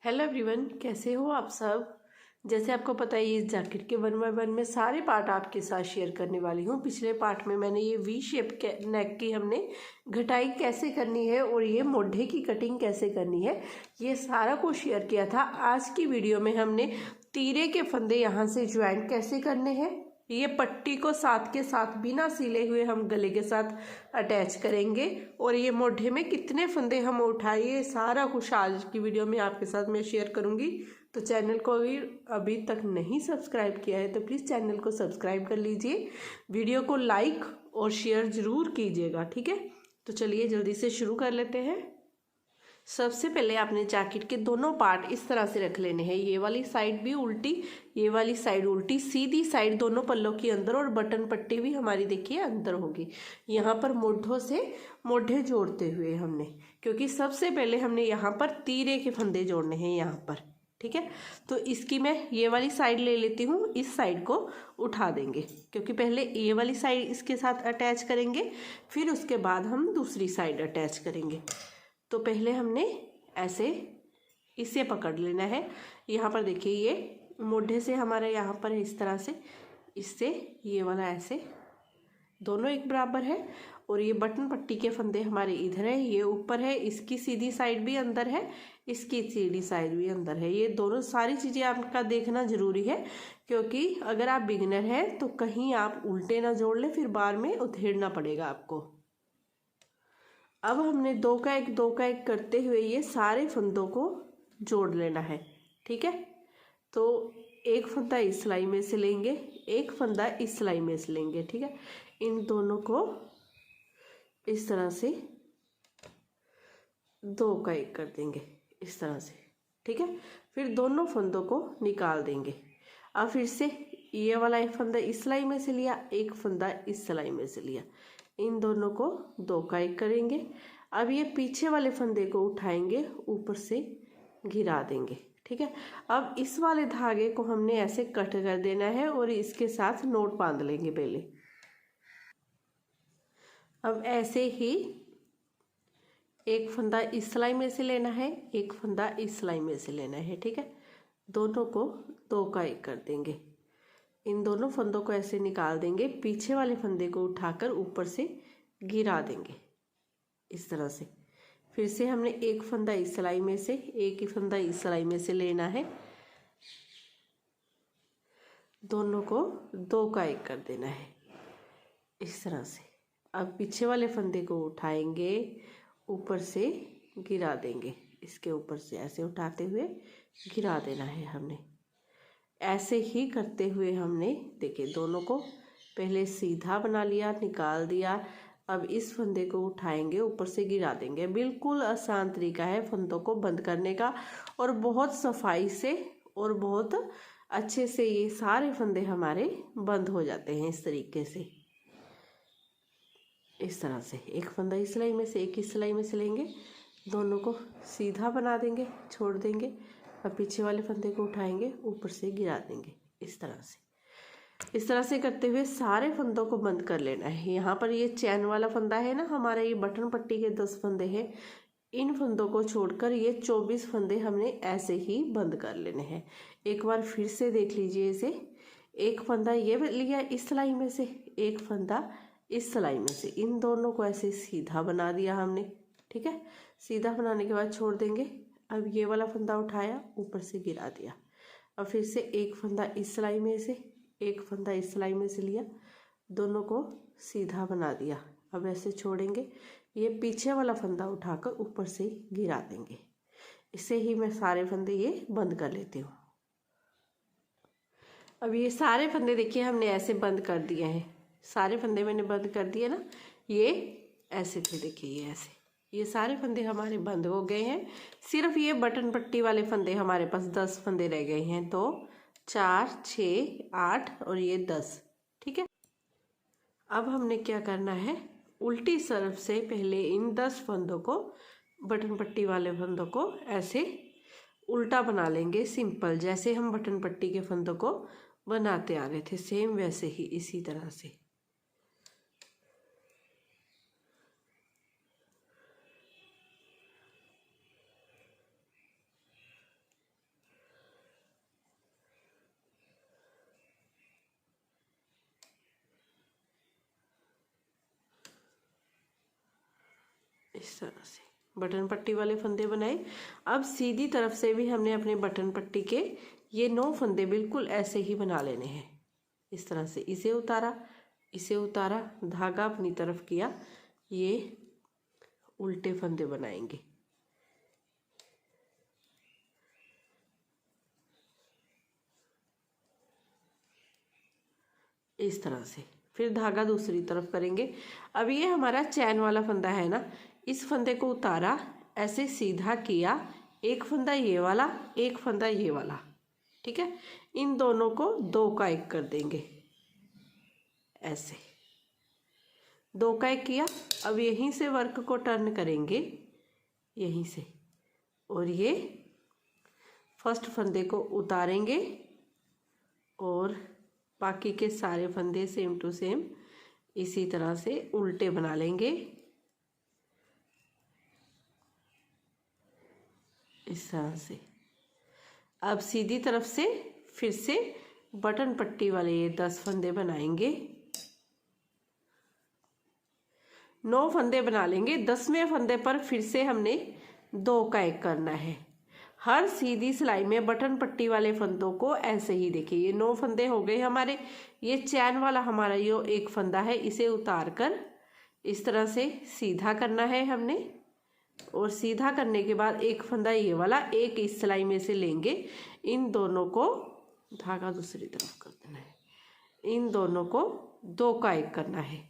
Hello everyone, कैसे हो आप सब। जैसे आपको पता है इस जैकेट के 1 बाय 1 में सारे पार्ट आपके साथ शेयर करने वाली हूँ। पिछले पार्ट में मैंने ये वी शेप के नेक की हमने घटाई कैसे करनी है और ये मोढे की कटिंग कैसे करनी है, ये सारा कुछ शेयर किया था। आज की वीडियो में हमने तीरे के फंदे यहाँ से ज्वाइंट कैसे करने हैं, ये पट्टी को साथ के साथ बिना सिले हुए हम गले के साथ अटैच करेंगे और ये मोढे में कितने फंदे हम उठाइए, सारा कुछ आज की वीडियो में आपके साथ मैं शेयर करूंगी। तो चैनल को अभी तक नहीं सब्सक्राइब किया है तो प्लीज़ चैनल को सब्सक्राइब कर लीजिए, वीडियो को लाइक और शेयर ज़रूर कीजिएगा, ठीक है। तो चलिए जल्दी से शुरू कर लेते हैं। सबसे पहले आपने जैकेट के दोनों पार्ट इस तरह से रख लेने हैं, ये वाली साइड भी उल्टी, ये वाली साइड उल्टी, सीधी साइड दोनों पल्लों के अंदर और बटन पट्टी भी हमारी देखिए अंदर होगी। यहाँ पर मोढों से मोढे जोड़ते हुए हमने, क्योंकि सबसे पहले हमने यहाँ पर तीरे के फंदे जोड़ने हैं यहाँ पर, ठीक है। तो इसकी मैं ये वाली साइड ले लेती हूँ, इस साइड को उठा देंगे क्योंकि पहले ये वाली साइड इसके साथ अटैच करेंगे, फिर उसके बाद हम दूसरी साइड अटैच करेंगे। तो पहले हमने ऐसे इसे पकड़ लेना है। यहाँ पर देखिए ये मोढे से हमारे यहाँ पर इस तरह से, इससे ये वाला ऐसे दोनों एक बराबर है और ये बटन पट्टी के फंदे हमारे इधर है, ये ऊपर है, इसकी सीधी साइड भी अंदर है, इसकी सीधी साइड भी अंदर है। ये दोनों सारी चीज़ें आपका देखना ज़रूरी है क्योंकि अगर आप बिगिनर हैं तो कहीं आप उल्टे ना जोड़ लें, फिर बाद में उधेड़ना पड़ेगा आपको। अब हमने दो का एक करते हुए ये सारे फंदों को जोड़ लेना है, ठीक है। तो एक फंदा इस सिलाई में से लेंगे, एक फंदा इस सिलाई में से लेंगे, ठीक है। इन दोनों को इस तरह से दो का एक कर देंगे इस तरह से, ठीक है। फिर दोनों फंदों को निकाल देंगे। अब फिर से ये वाला एक फंदा इस सिलाई में से लिया, एक फंदा इस सिलाई में से लिया, इन दोनों को दो का एक करेंगे। अब ये पीछे वाले फंदे को उठाएंगे, ऊपर से गिरा देंगे, ठीक है। अब इस वाले धागे को हमने ऐसे कट कर देना है और इसके साथ नोट बांध लेंगे पहले। अब ऐसे ही एक फंदा इस सिलाई में से लेना है, एक फंदा इस सिलाई में से लेना है, ठीक है। दोनों को दो का एक कर देंगे। इन दोनों फंदों को ऐसे निकाल देंगे, पीछे वाले फंदे को उठाकर ऊपर से गिरा देंगे इस तरह से। फिर से हमने एक फंदा इस सिलाई में से, एक ही फंदा इस सिलाई में से लेना है, दोनों को दो का एक कर देना है इस तरह से। अब पीछे वाले फंदे को उठाएंगे, ऊपर से गिरा देंगे, इसके ऊपर से ऐसे उठाते हुए गिरा देना है हमने। ऐसे ही करते हुए हमने देखिए दोनों को पहले सीधा बना लिया, निकाल दिया। अब इस फंदे को उठाएंगे, ऊपर से गिरा देंगे। बिल्कुल आसान तरीका है फंदों को बंद करने का और बहुत सफाई से और बहुत अच्छे से ये सारे फंदे हमारे बंद हो जाते हैं इस तरीके से। इस तरह से एक फंदा इस सिलाई में से, एक इस सिलाई में से लेंगे, दोनों को सीधा बना देंगे, छोड़ देंगे। अब पीछे वाले फंदे को उठाएंगे, ऊपर से गिरा देंगे इस तरह से। इस तरह से करते हुए सारे फंदों को बंद कर लेना है। यहाँ पर ये चैन वाला फंदा है ना हमारा, ये बटन पट्टी के 10 फंदे हैं, इन फंदों को छोड़कर ये 24 फंदे हमने ऐसे ही बंद कर लेने हैं। एक बार फिर से देख लीजिए इसे। एक फंदा ये लिया इस सिलाई में से, एक फंदा इस सिलाई में से, इन दोनों को ऐसे सीधा बना दिया हमने, ठीक है। सीधा बनाने के बाद छोड़ देंगे। अब ये वाला फंदा उठाया, ऊपर से गिरा दिया। अब फिर से एक फंदा इस सिलाई में से, एक फंदा इस सिलाई में से लिया, दोनों को सीधा बना दिया। अब ऐसे छोड़ेंगे, ये पीछे वाला फंदा उठाकर ऊपर से गिरा देंगे। इससे ही मैं सारे फंदे ये बंद कर लेती हूँ। अब ये सारे फंदे देखिए हमने ऐसे बंद कर दिए हैं, सारे फंदे मैंने बंद कर दिए ना, ये ऐसे थे देखिए, ये ऐसे, ये सारे फंदे हमारे बंद हो गए हैं। सिर्फ ये बटन पट्टी वाले फंदे हमारे पास 10 फंदे रह गए हैं, तो 4, 6, 8 और ये 10, ठीक है। अब हमने क्या करना है, उल्टी तरफ से पहले इन 10 फंदों को, बटन पट्टी वाले फंदों को ऐसे उल्टा बना लेंगे, सिंपल जैसे हम बटन पट्टी के फंदों को बनाते आ रहे थे, सेम वैसे ही इसी तरह से। इस तरह से बटन पट्टी वाले फंदे बनाए। अब सीधी तरफ से भी हमने अपने बटन पट्टी के ये 9 फंदे बिल्कुल ऐसे ही बना लेने हैं। इस तरह से इसे उतारा, धागा अपनी तरफ किया, ये उल्टे फंदे बनाएंगे। इस तरह से फिर धागा दूसरी तरफ करेंगे। अब ये हमारा चैन वाला फंदा है ना, इस फंदे को उतारा, ऐसे सीधा किया, एक फंदा ये वाला, एक फंदा ये वाला, ठीक है। इन दोनों को 2 का 1 कर देंगे, ऐसे 2 का 1 किया। अब यहीं से वर्क को टर्न करेंगे, यहीं से, और ये फर्स्ट फंदे को उतारेंगे और बाकी के सारे फंदे सेम टू सेम इसी तरह से उल्टे बना लेंगे, इस तरह से। अब सीधी तरफ से फिर से बटन पट्टी वाले ये 10 फंदे बनाएंगे, 9 फंदे बना लेंगे। 10वें फंदे पर फिर से हमने 2 का 1 करना है। हर सीधी सिलाई में बटन पट्टी वाले फंदों को ऐसे ही देखिए, ये 9 फंदे हो गए हमारे। ये चैन वाला हमारा ये एक फंदा है, इसे उतार कर इस तरह से सीधा करना है हमने, और सीधा करने के बाद एक फंदा ये वाला, एक इस सिलाई में से लेंगे। इन दोनों को धागा दूसरी तरफ कर देना है, इन दोनों को 2 का 1 करना है,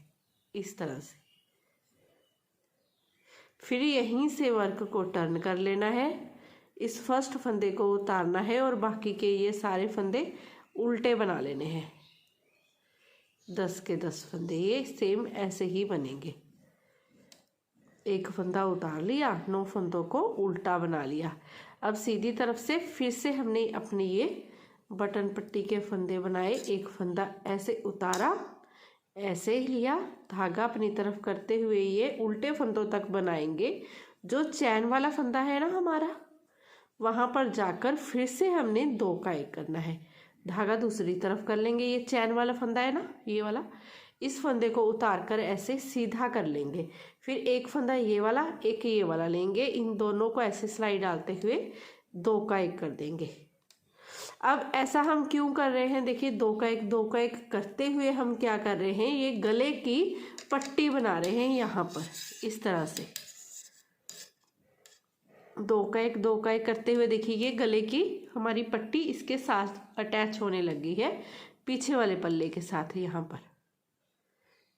इस तरह से। फिर यहीं से वर्क को टर्न कर लेना है, इस फर्स्ट फंदे को उतारना है और बाकी के ये सारे फंदे उल्टे बना लेने हैं। 10 के 10 फंदे ये सेम ऐसे ही बनेंगे। एक फंदा उतार लिया, 9 फंदों को उल्टा बना लिया। अब सीधी तरफ से फिर से हमने अपने ये बटन पट्टी के फंदे बनाए, एक फंदा ऐसे उतारा, ऐसे ही लिया, धागा अपनी तरफ करते हुए ये उल्टे फंदों तक बनाएंगे। जो चैन वाला फंदा है ना हमारा, वहाँ पर जाकर फिर से हमने 2 का 1 करना है। धागा दूसरी तरफ कर लेंगे, ये चैन वाला फंदा है ना, ये वाला, इस फंदे को उतार कर ऐसे सीधा कर लेंगे। फिर एक फंदा ये वाला, एक ये वाला लेंगे, इन दोनों को ऐसे सिलाई डालते हुए 2 का 1 कर देंगे। अब ऐसा हम क्यों कर रहे हैं, देखिए 2 का 1 करते हुए हम क्या कर रहे हैं, ये गले की पट्टी बना रहे हैं यहाँ पर, इस तरह से 2 का 1 करते हुए देखिए ये गले की हमारी पट्टी इसके साथ अटैच होने लगी है, पीछे वाले पल्ले के साथ यहाँ पर,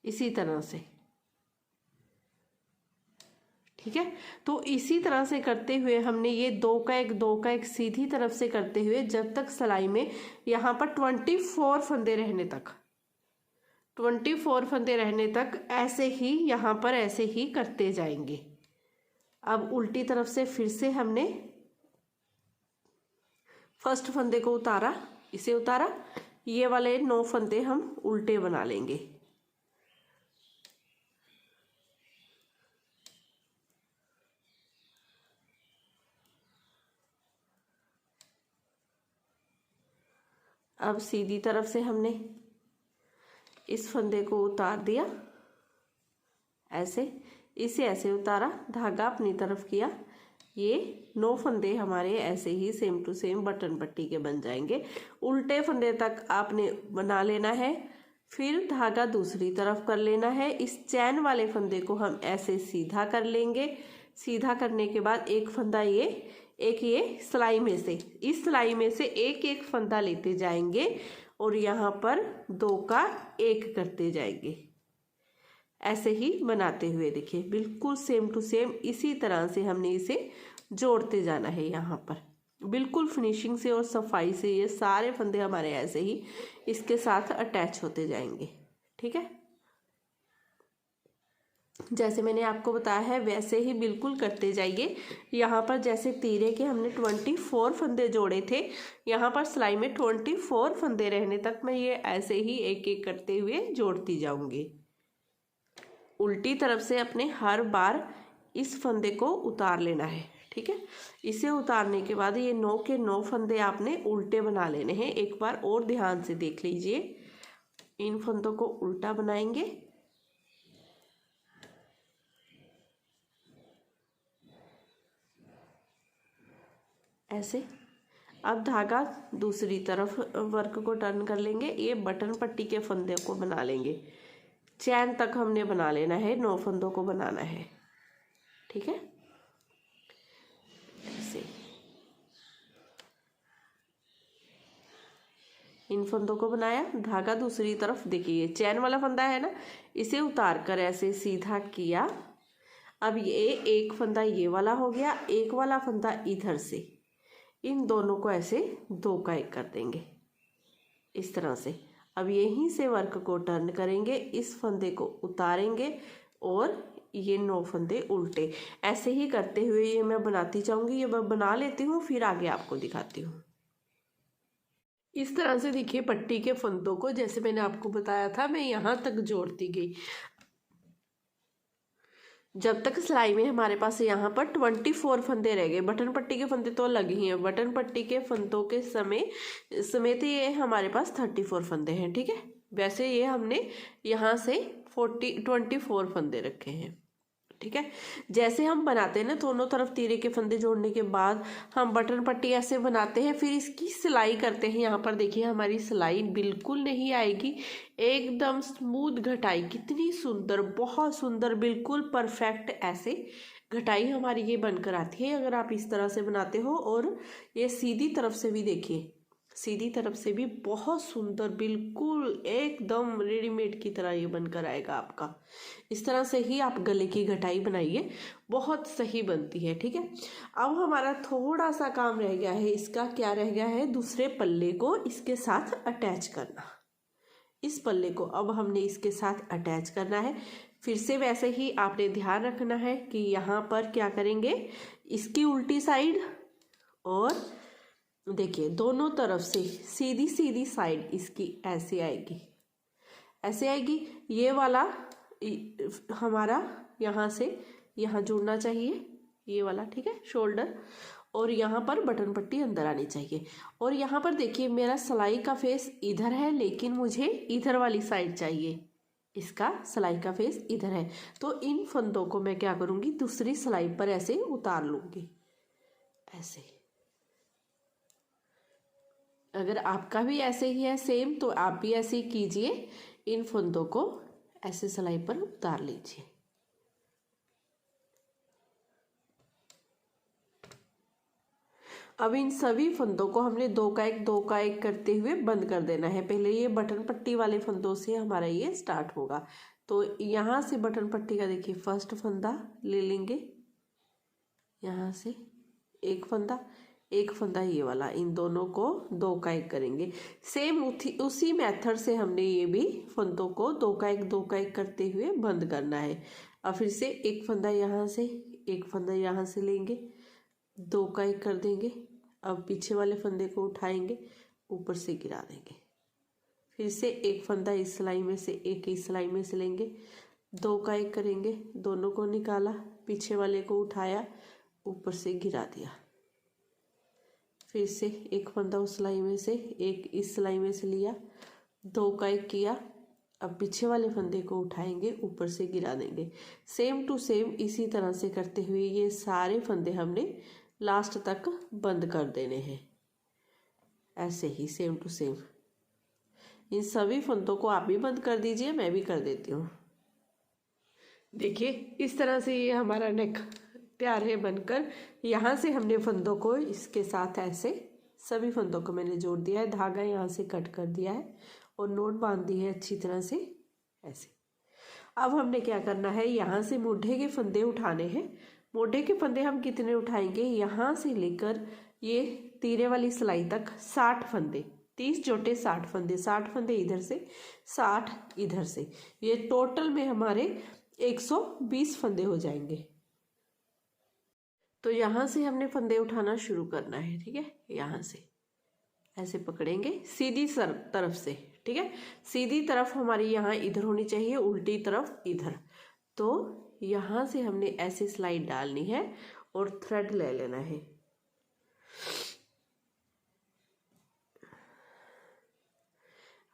इसी तरह से, ठीक है। तो इसी तरह से करते हुए हमने ये 2 का 1 सीधी तरफ से करते हुए जब तक सिलाई में यहाँ पर 24 फंदे रहने तक, 24 फंदे रहने तक ऐसे ही यहाँ पर ऐसे ही करते जाएंगे। अब उल्टी तरफ से फिर से हमने फर्स्ट फंदे को उतारा, इसे उतारा, ये वाले 9 फंदे हम उल्टे बना लेंगे। अब सीधी तरफ से हमने इस फंदे को उतार दिया, ऐसे, इसे ऐसे उतारा, धागा अपनी तरफ किया, ये 9 फंदे हमारे ऐसे ही सेम टू सेम बटन पट्टी के बन जाएंगे। उल्टे फंदे तक आपने बना लेना है, फिर धागा दूसरी तरफ कर लेना है। इस चैन वाले फंदे को हम ऐसे सीधा कर लेंगे। सीधा करने के बाद एक फंदा ये, एक ये सिलाई में से, इस सिलाई में से एक एक फंदा लेते जाएंगे और यहाँ पर 2 का 1 करते जाएंगे, ऐसे ही बनाते हुए देखिए बिल्कुल सेम टू सेम इसी तरह से हमने इसे जोड़ते जाना है। यहाँ पर बिल्कुल फिनिशिंग से और सफाई से ये सारे फंदे हमारे ऐसे ही इसके साथ अटैच होते जाएंगे, ठीक है। जैसे मैंने आपको बताया है वैसे ही बिल्कुल करते जाइए। यहाँ पर जैसे तीरे के हमने 24 फंदे जोड़े थे, यहाँ पर सिलाई में 24 फंदे रहने तक मैं ये ऐसे ही एक एक करते हुए जोड़ती जाऊंगी। उल्टी तरफ से अपने हर बार इस फंदे को उतार लेना है, ठीक है। इसे उतारने के बाद ये 9 के 9 फंदे आपने उल्टे बना लेने हैं। एक बार और ध्यान से देख लीजिए, इन फंदों को उल्टा बनाएंगे, ऐसे। अब धागा दूसरी तरफ वर्क को टर्न कर लेंगे। ये बटन पट्टी के फंदे को बना लेंगे, चैन तक हमने बना लेना है, 9 फंदों को बनाना है, ठीक है। ऐसे इन फंदों को बनाया, धागा दूसरी तरफ, देखिए चैन वाला फंदा है ना, इसे उतार कर ऐसे सीधा किया। अब ये एक फंदा ये वाला हो गया, एक वाला फंदा इधर से, इन दोनों को ऐसे 2 का 1 कर देंगे इस तरह से। अब यहीं से वर्क को टर्न करेंगे, इस फंदे को उतारेंगे और ये 9 फंदे उल्टे। ऐसे ही करते हुए ये मैं बनाती जाऊंगी। ये मैं बना लेती हूँ, फिर आगे आपको दिखाती हूँ। इस तरह से देखिए पट्टी के फंदों को, जैसे मैंने आपको बताया था, मैं यहाँ तक जोड़ती गई जब तक सिलाई में हमारे पास यहाँ पर 24 फंदे रह गए। बटन पट्टी के फंदे तो अलग ही हैं, बटन पट्टी के फंदों के समेत ये हमारे पास 34 फंदे हैं, ठीक है। वैसे ये हमने यहाँ से 24 फंदे रखे हैं, ठीक है। जैसे हम बनाते हैं ना, दोनों तरफ तीरे के फंदे जोड़ने के बाद हम बटन पट्टी ऐसे बनाते हैं, फिर इसकी सिलाई करते हैं। यहाँ पर देखिए हमारी सिलाई बिल्कुल नहीं आएगी, एकदम स्मूथ घटाई, कितनी सुंदर, बहुत सुंदर, बिल्कुल परफेक्ट ऐसे घटाई हमारी ये बनकर आती है अगर आप इस तरह से बनाते हो। और ये सीधी तरफ से भी देखिए, सीधी तरफ से भी बहुत सुंदर, बिल्कुल एकदम रेडीमेड की तरह ये बनकर आएगा आपका। इस तरह से ही आप गले की घटाई बनाइए, बहुत सही बनती है, ठीक है। अब हमारा थोड़ा सा काम रह गया है, इसका क्या रह गया है, दूसरे पल्ले को इसके साथ अटैच करना। इस पल्ले को अब हमने इसके साथ अटैच करना है। फिर से वैसे ही आपने ध्यान रखना है कि यहाँ पर क्या करेंगे, इसकी उल्टी साइड, और देखिए दोनों तरफ से सीधी सीधी साइड इसकी ऐसे आएगी, ऐसे आएगी। ये वाला हमारा यहाँ से यहाँ जुड़ना चाहिए, ये वाला, ठीक है, शोल्डर, और यहाँ पर बटन पट्टी अंदर आनी चाहिए। और यहाँ पर देखिए मेरा सिलाई का फेस इधर है, लेकिन मुझे इधर वाली साइड चाहिए, इसका सिलाई का फेस इधर है। तो इन फंदों को मैं क्या करूँगी, दूसरी सिलाई पर ऐसे उतार लूँगी, ऐसे। अगर आपका भी ऐसे ही है सेम, तो आप भी ऐसे ही कीजिए, इन फंदों को ऐसे सिलाई पर उतार लीजिए। अब इन सभी फंदों को हमने 2 का 1 2 का 1 करते हुए बंद कर देना है। पहले ये बटन पट्टी वाले फंदों से हमारा ये स्टार्ट होगा। तो यहाँ से बटन पट्टी का देखिए फर्स्ट फंदा ले लेंगे, यहाँ से एक फंदा ये वाला, इन दोनों को 2 का 1 करेंगे। सेम उसी मेथड से हमने ये भी फंदों को 2 का 1 2 का 1 करते हुए बंद करना है। अब फिर से एक फंदा यहाँ से, एक फंदा यहाँ से लेंगे, 2 का 1 कर देंगे। अब पीछे वाले फंदे को उठाएंगे, ऊपर से गिरा देंगे। फिर से एक फंदा इस सिलाई में से, एक इस सिलाई में से लेंगे, 2 का 1 करेंगे, दोनों को निकाला, पीछे वाले को उठाया, ऊपर से गिरा दिया। फिर से एक फंदा उस सिलाई में से, एक इस सिलाई में से लिया, 2 का 1 किया। अब पीछे वाले फंदे को उठाएंगे, ऊपर से गिरा देंगे। सेम टू सेम इसी तरह से करते हुए ये सारे फंदे हमने लास्ट तक बंद कर देने हैं, ऐसे ही सेम टू सेम। इन सभी फंदों को आप भी बंद कर दीजिए, मैं भी कर देती हूँ। देखिए इस तरह से ये हमारा नेक तैयार है बनकर। यहाँ से हमने फंदों को इसके साथ ऐसे सभी फंदों को मैंने जोड़ दिया है, धागा यहाँ से कट कर दिया है और नोट बांध दी है अच्छी तरह से, ऐसे। अब हमने क्या करना है, यहाँ से मोढे के फंदे उठाने हैं। मोढे के फंदे हम कितने उठाएंगे, यहाँ से लेकर ये तीरे वाली सिलाई तक 60 फंदे, 30 जोटे 60 फंदे, 60 फंदे इधर से, 60 इधर से, ये टोटल में हमारे 120 फंदे हो जाएंगे। तो यहाँ से हमने फंदे उठाना शुरू करना है, ठीक है। यहाँ से ऐसे पकड़ेंगे सीधी तरफ से, ठीक है। सीधी तरफ हमारी यहाँ इधर होनी चाहिए, उल्टी तरफ इधर। तो यहाँ से हमने ऐसे सिलाई डालनी है और थ्रेड ले लेना है।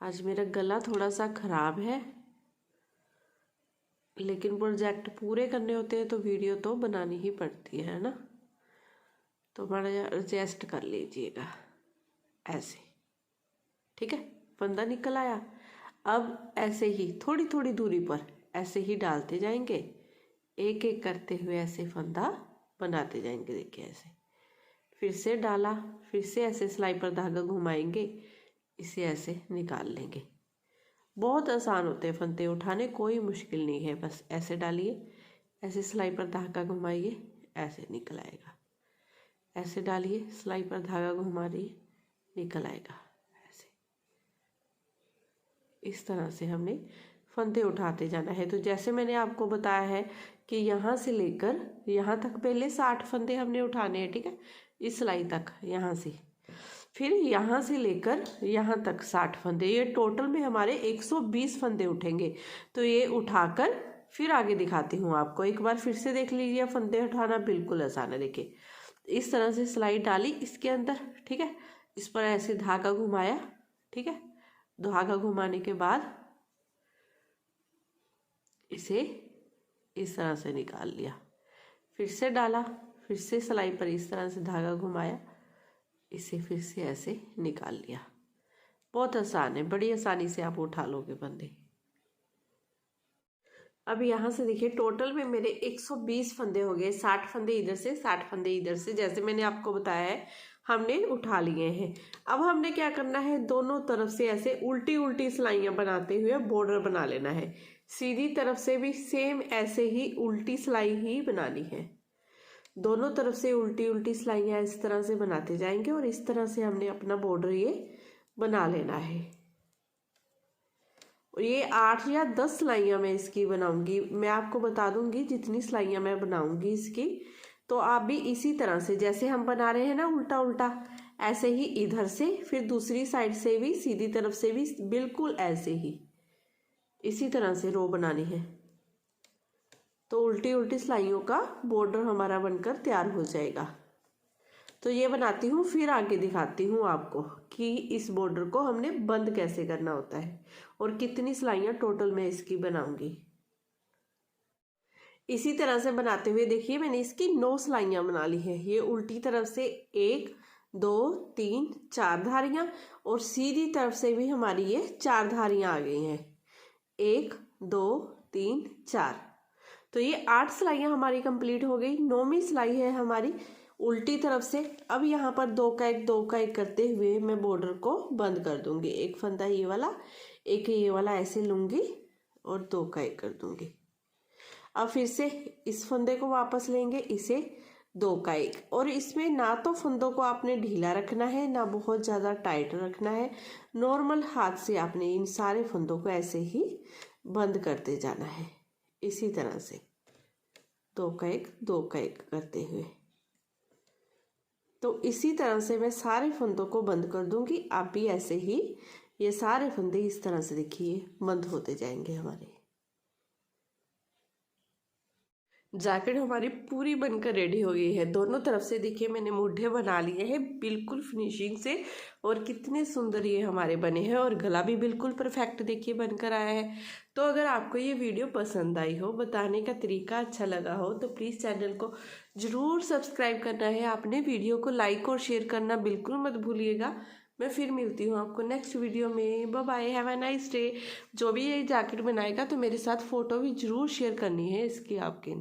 आज मेरा गला थोड़ा सा खराब है, लेकिन प्रोजेक्ट पूरे करने होते हैं तो वीडियो तो बनानी ही पड़ती है ना। तो बड़ा एडजस्ट कर लीजिएगा ऐसे, ठीक है। फंदा निकल आया। अब ऐसे ही थोड़ी थोड़ी दूरी पर ऐसे ही डालते जाएंगे, एक एक करते हुए ऐसे फंदा बनाते जाएंगे। देखिए ऐसे, फिर से डाला, फिर से ऐसे सिलाई पर धागा घुमाएंगे, इसे ऐसे निकाल लेंगे। बहुत आसान होते हैं फंदे उठाने, कोई मुश्किल नहीं है। बस ऐसे डालिए, ऐसे सिलाई पर धागा घुमाइए, ऐसे निकल आएगा। ऐसे डालिए, सिलाई पर धागा घुमा दिए, निकल आएगा ऐसे। इस तरह से हमने फंदे उठाते जाना है। तो जैसे मैंने आपको बताया है कि यहाँ से लेकर यहाँ तक पहले 60 फंदे हमने उठाने हैं, ठीक है, इस सिलाई तक यहाँ से, फिर यहाँ से लेकर यहाँ तक 60 फंदे, ये टोटल में हमारे 120 फंदे उठेंगे। तो ये उठाकर फिर आगे दिखाती हूँ आपको। एक बार फिर से देख लीजिए, फंदे उठाना बिल्कुल आसान है। देखिए इस तरह से सिलाई डाली इसके अंदर, ठीक है, इस पर ऐसे धागा घुमाया, ठीक है, धागा घुमाने के बाद इसे इस तरह से निकाल लिया, फिर से डाला, फिर से सिलाई पर इस तरह से धागा घुमाया, इसे फिर से ऐसे निकाल लिया। बहुत आसान है, बड़ी आसानी से आप उठा लोगे फंदे। अब यहाँ से देखिए टोटल में मेरे 120 फंदे हो गए। 60 फंदे इधर से, 60 फंदे इधर से, जैसे मैंने आपको बताया है हमने उठा लिए हैं। अब हमने क्या करना है, दोनों तरफ से ऐसे उल्टी उल्टी सिलाइयाँ बनाते हुए बॉर्डर बना लेना है। सीधी तरफ से भी सेम ऐसे ही उल्टी सिलाई ही बनानी है। दोनों तरफ से उल्टी उल्टी सिलाइयाँ इस तरह से बनाते जाएंगे और इस तरह से हमने अपना बॉर्डर ये बना लेना है। और ये 8 या 10 सिलाइयाँ मैं इसकी बनाऊंगी। मैं आपको बता दूंगी जितनी सिलाइयाँ मैं बनाऊंगी इसकी, तो आप भी इसी तरह से जैसे हम बना रहे हैं ना उल्टा उल्टा, ऐसे ही इधर से, फिर दूसरी साइड से भी, सीधी तरफ से भी बिल्कुल ऐसे ही इसी तरह से रो बनानी है। तो उल्टी उल्टी सिलाइयों का बॉर्डर हमारा बनकर तैयार हो जाएगा। तो ये बनाती हूँ, फिर आगे दिखाती हूँ आपको कि इस बॉर्डर को हमने बंद कैसे करना होता है और कितनी सिलाइयाँ टोटल मैं इसकी बनाऊंगी। इसी तरह से बनाते हुए देखिए मैंने इसकी 9 सिलाइयाँ बना ली है। ये उल्टी तरफ से 1 2 3 4 धारियाँ और सीधी तरफ से भी हमारी ये 4 धारियाँ आ गई हैं। 1 2 3 4, तो ये 8 सिलाइयाँ हमारी कंप्लीट हो गई। 9वीं सिलाई है हमारी उल्टी तरफ से। अब यहाँ पर 2 का 1 2 का 1 करते हुए मैं बॉर्डर को बंद कर दूंगी। एक फंदा ये वाला, एक ये वाला ऐसे लूंगी और 2 का 1 कर दूंगी। अब फिर से इस फंदे को वापस लेंगे, इसे 2 का 1, और इसमें ना तो फंदों को आपने ढीला रखना है ना बहुत ज़्यादा टाइट रखना है। नॉर्मल हाथ से आपने इन सारे फंदों को ऐसे ही बंद करते जाना है, इसी तरह से 2 का 1 2 का 1 करते हुए। तो इसी तरह से मैं सारे फंदों को बंद कर दूंगी। आप भी ऐसे ही ये सारे फंदे इस तरह से देखिए बंद होते जाएंगे हमारे। जैकेट हमारी पूरी बनकर रेडी हो गई है। दोनों तरफ से देखिए मैंने मुड्ढे बना लिए हैं बिल्कुल फिनिशिंग से, और कितने सुंदर ये हमारे बने हैं, और गला भी बिल्कुल परफेक्ट देखिए बनकर आया है। तो अगर आपको ये वीडियो पसंद आई हो, बताने का तरीका अच्छा लगा हो, तो प्लीज़ चैनल को ज़रूर सब्सक्राइब करना है। आपने वीडियो को लाइक और शेयर करना बिल्कुल मत भूलिएगा। मैं फिर मिलती हूँ आपको नेक्स्ट वीडियो में। Bye bye, have a nice day. जो भी ये जैकेट बनाएगा तो मेरे साथ फ़ोटो भी ज़रूर शेयर करनी है इसकी आपके।